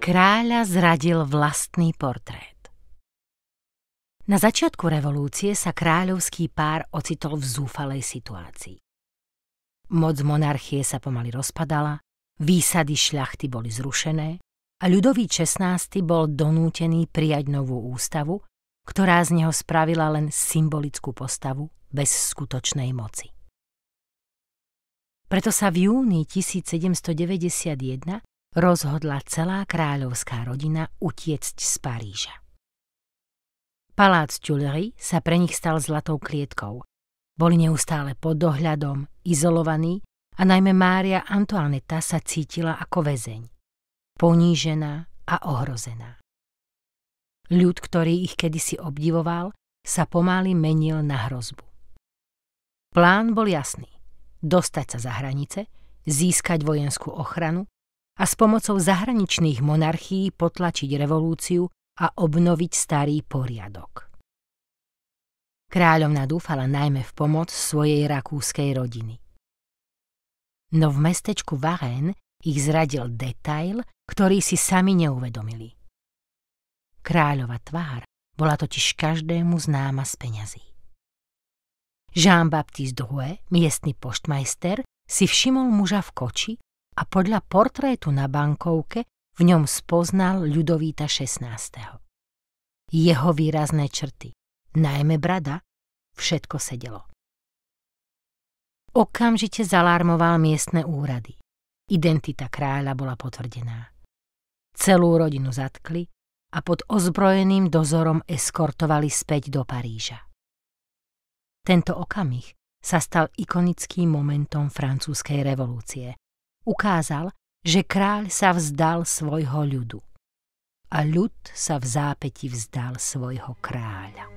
Kráľa zradil vlastný portrét. Na začiatku revolúcie sa kráľovský pár ocitol v zúfalej situácii. Moc monarchie sa pomaly rozpadala, výsady šľachty boli zrušené a Ľudovít XVI bol donútený prijať novú ústavu, ktorá z neho spravila len symbolickú postavu bez skutočnej moci. Preto sa v júni 1791 rozhodla celá kráľovská rodina utiecť z Paríža. Palác Tuileries sa pre nich stal zlatou klietkou. Boli neustále pod dohľadom, izolovaní a najmä Mária Antoinetta sa cítila ako väzeň, ponížená a ohrozená. Ľud, ktorý ich kedysi obdivoval, sa pomaly menil na hrozbu. Plán bol jasný. Dostať sa za hranice, získať vojenskú ochranu a s pomocou zahraničných monarchií potlačiť revolúciu a obnoviť starý poriadok. Kráľovna dúfala najmä v pomoc svojej rakúskej rodiny. No v mestečku Varennes ich zradil detail, ktorý si sami neuvedomili. Kráľova tvár bola totiž každému známa z peňazí. Jean-Baptiste Drouet, miestny poštmajster, si všimol muža v koči a podľa portrétu na bankovke v ňom spoznal Ľudovíta XVI. Jeho výrazné črty, najmä brada, všetko sedelo. Okamžite zalarmoval miestne úrady. Identita kráľa bola potvrdená. Celú rodinu zatkli a pod ozbrojeným dozorom eskortovali späť do Paríža. Tento okamih sa stal ikonickým momentom francúzskej revolúcie. Ukázal, že kráľ sa vzdal svojho ľudu a ľud sa v zápäti vzdal svojho kráľa.